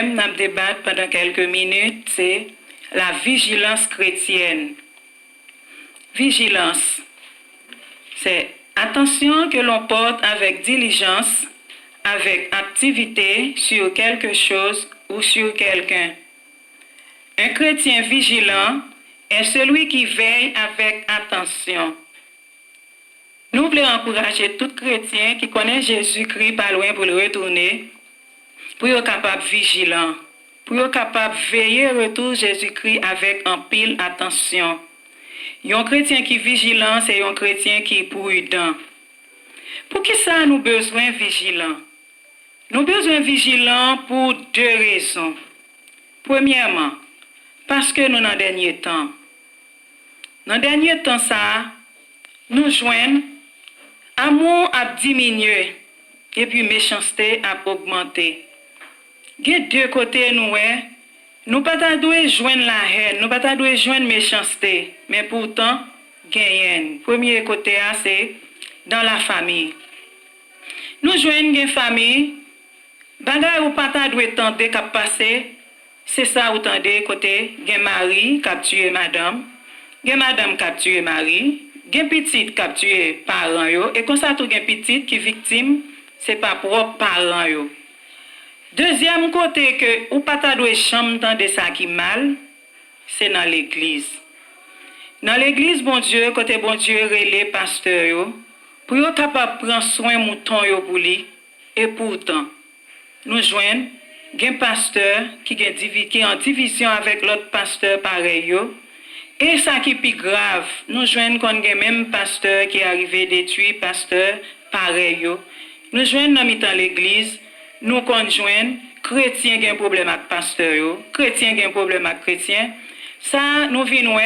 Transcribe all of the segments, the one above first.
Nous allons débattre pendant quelques minutes, c'est la vigilance chrétienne. Vigilance, c'est attention que l'on porte avec diligence, avec activité sur quelque chose ou sur quelqu'un. Un chrétien vigilant est celui qui veille avec attention. Nous voulons encourager tout chrétien qui connaît Jésus-Christ pas loin pour le retourner, pour être capable vigilant, pour être capable veiller au retour Jésus-Christ avec un pile attention. Un chrétien qui est vigilant, c'est un chrétien qui est prudent. Pour qui ça nous besoin vigilant? Nous besoin vigilant pour deux raisons. Premièrement, parce que nous dans le dernier temps. Dans le dernier temps, ça, nous joignons amour a diminué et puis méchanceté a augmenté. Il y a deux côtés nous pas doué joindre la haine, nous pas doué joindre méchanceté, mais pourtant gagnent. Premier côté c'est dans la famille. Nous joignons une famille, bagay ou pas doué tendre cap passer, c'est ça ou tendre côté gen mari qui a tué madame, gen madame qui a tué mari, gen petite qui a tué parents yo et comme ça tout gen petite qui victime, c'est pas propre parents yo. Deuxième côté que ou pas ta doué chambre tande ça qui mal, c'est dans l'église. Dans l'église bon Dieu, côté bon Dieu relé pasteur yo, pour yo capable prendre soin mouton yo pour lui et pourtant nous joignent gen pasteur qui est en division avec l'autre pasteur pareil yo. Et ça qui est plus grave, nous joignons qu'on gen même pasteur qui est arrivé détruire pasteur pareil yo. Nous joignons dans l'église, nous conjoignons chrétien qui a un problème avec pasteur yo, chrétien qui a un problème avec chrétien. Ça nous venons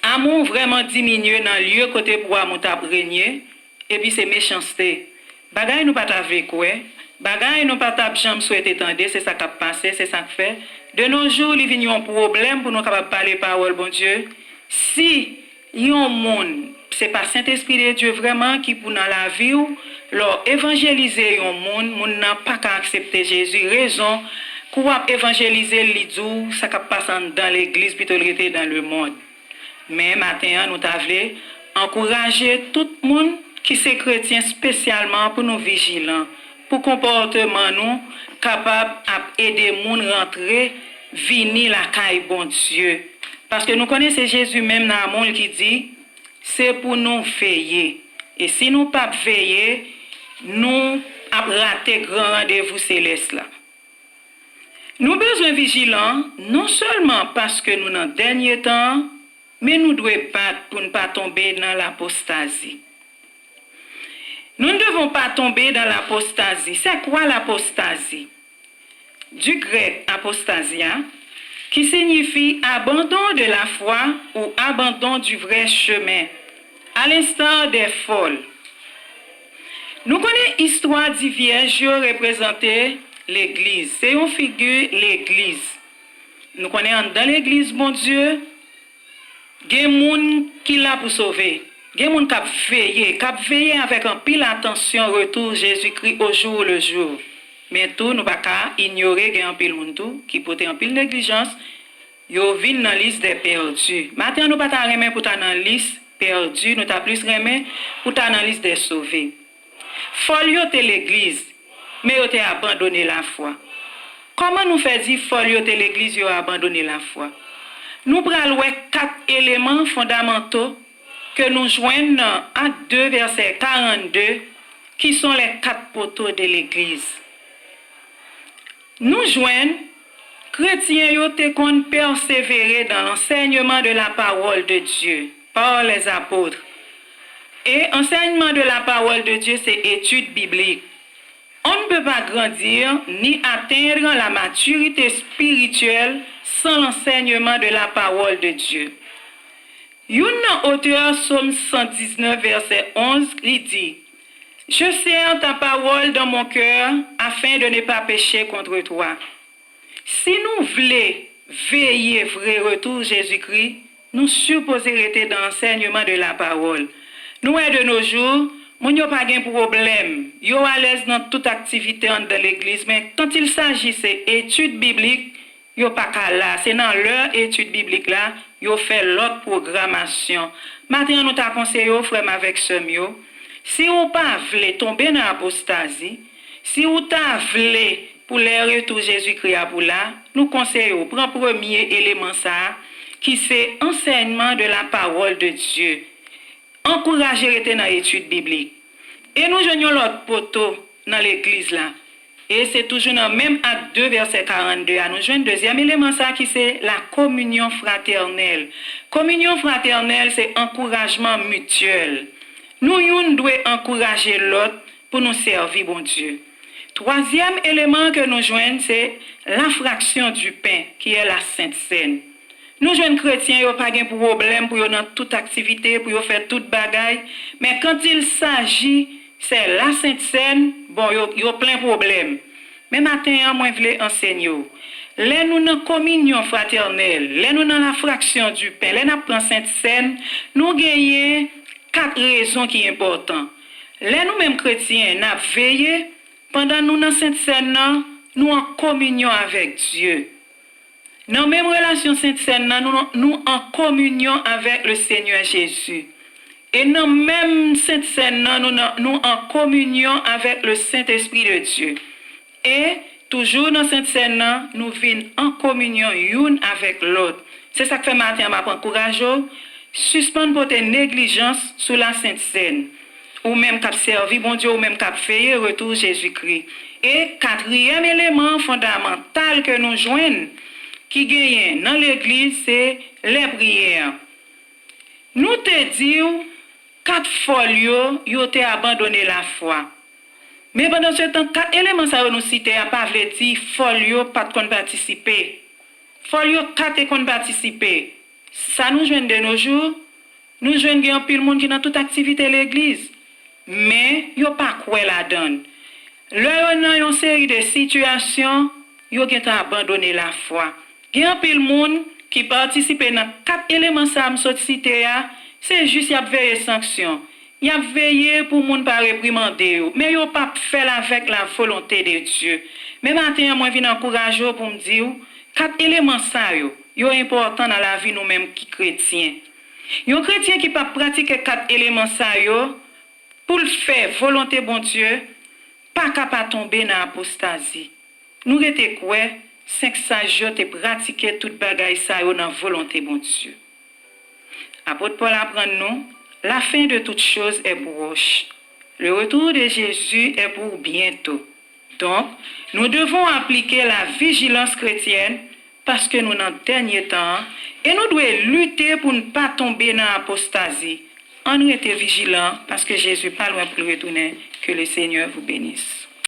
amour vraiment diminué dans lieu côté pour amour t'a régner et puis c'est méchanceté. Bagay nous pas avec quoi. Bagay nous pas t'a jamais souhaité tendre, c'est ça qui a passé, c'est ça qui fait. De nos jours, il vient un problème pour nous capable parler parole bon Dieu. Si yon monde, c'est pas Saint-Esprit de Dieu vraiment qui pour dans la vie ou leur évangéliser yon monde n'a pas qu'à accepter Jésus, raison quoi évangéliser l'idou ça qui passe dans l'église plutôt que dans le monde. Mais matin nous t'avons encourager tout le monde qui c'est chrétien spécialement pour nous vigilants, pour comportement nous capable aider monde rentrer venir la caille bon Dieu. Parce que nous connaissons Jésus même dans le monde qui dit c'est pour nous veiller. Et si nous pas veiller, nous avons raté grand rendez-vous céleste là. Nous besoin vigilants non seulement parce que nous dans le dernier temps, mais nous devons battre pour ne pas tomber dans l'apostasie. Nous ne devons pas tomber dans l'apostasie. C'est quoi l'apostasie? Du grec apostasia, qui signifie abandon de la foi ou abandon du vrai chemin, à l'instar des folles. Nous connaissons l'histoire du vierge représentée l'église. C'est une figure l'église. Nous connaissons dans l'église, mon Dieu, il y a des gens qui là pour sauver. Il y a des gens qui veillent avec un pile attention retour Jésus-Christ au jour le jour. Mais tout, nous ne pouvons pas ignorer qu'il y a un pile monde qui porte un pile négligence. Yo vinn dans la liste des perdus. Maintenant, nous ne pouvons pas remettre pour ta dans la liste perdus, nous avons plus remettre pour ta dans la liste des sauvés. Folio de l'église, mais yo te abandonné la foi. Comment nous faisons dire folio de l'église, yo abandonné la foi? Nous prenons 4 éléments fondamentaux que nous joignons dans Acte 2, verset 42, qui sont les 4 poteaux de l'église. Nous joignons chrétiens yo te kon persévérer dans l'enseignement de la parole de Dieu par les apôtres. Et enseignement de la parole de Dieu, c'est étude biblique. On ne peut pas grandir ni atteindre la maturité spirituelle sans l'enseignement de la parole de Dieu. Yon auteur Psaume 119, verset 11, il dit: je serre ta parole dans mon cœur afin de ne pas pécher contre toi. Si nous voulons veiller vrai retour Jésus-Christ, nous supposons rester dans l'enseignement de la parole. Nous, de nos jours, Moun yo pas gen problème, yo à l'aise dans toute activité dans l'église, mais quand il s'agit de études bibliques, yo pas qu'à là, c'est dans leur étude biblique là, yo fait l'autre programmation. Maintenant nous t'a conseillé frère avec semio, si ou pas vle tomber dans l'apostasie, si ou ta vle pour le retour Jésus-Christ pour là, nous conseillons prend premier élément ça qui c'est enseignement de la parole de Dieu. Encourager à rester dans l'étude biblique. Et nous joignons l'autre poteau dans l'église là. Et c'est toujours dans même acte 2, verset 42. Nous joignons le deuxième élément ça qui c'est la communion fraternelle. Communion fraternelle, c'est encouragement mutuel. Nous devons encourager l'autre pour nous servir, bon Dieu. Troisième élément que nous joignons, c'est la fraction du pain, qui est la Sainte Seine. Nous, jeunes chrétiens, ils n'ont pas de problème pour dans toute activité, pour faire toute bagaille. Mais quand il s'agit, c'est la Sainte Seine, bon, ils ont plein de problèmes. Mais maintenant, moi, je voulais enseigner. Là, nous dans la communion fraternelle, là, nous dans la fraction du pain, là, nous prenons Sainte Seine, nous gagnons 4 raisons qui sont importantes. Là, nous-mêmes chrétiens, nous veillons, pendant nous dans Sainte Seine, nous en communion avec Dieu. Dans la même relation Sainte Seine, nous en communion avec le Seigneur Jésus. Et dans la même Sainte Seine, nous en communion avec le Saint-Esprit de Dieu. Et toujours dans Sainte Seine, nous venons en communion l'une avec l'autre. C'est ça que fait matin, je m'encourage. Suspendre votre négligence sous la Sainte Seine. Ou même cap servi, bon Dieu, ou même cap fait retour Jésus-Christ. Et quatrième élément fondamental que nous joignons, qui gagne dans l'église, c'est les prières. Nous te disons, 4 folios, ils ont abandonné la foi. Mais pendant ce temps, 4 éléments, ça nous citer, à pas dire, folio, pas de participer. Folio, 4 qu'on participer. Ça nous joint de nos jours, nous joignons un pile monde qui dans toute activité de l'église. Mais, ils n'ont pas quoi la donne. Là, il y a une série de situations, ils ont abandonné la foi. Il y a un peu de monde qui participe dans 4 éléments ça me cité, c'est juste y a veillé sanction. Y a veillé pour monde pas réprimander, mais yo pas fait avec la volonté de Dieu. Mais maintenant moi viens encourager pour me dire 4 éléments ça yo important dans la vie nous mêmes qui chrétiens. Yon chrétien qui pas pratiquer 4 éléments ça yo pour le faire volonté bon Dieu, pas capable tomber dans l'apostasie. Nous était quoi 5 sages te pratiquer toute bagaille ça yo dans volonté bon Dieu. Apôtre Paul apprend nous, la fin de toute chose est proche. Le retour de Jésus est pour bientôt. Donc, nous devons appliquer la vigilance chrétienne parce que nous dans le dernier temps et nous devons lutter pour ne pas tomber dans l'apostasie. On nous était vigilants parce que Jésus pas loin pour retourner. Que le Seigneur vous bénisse.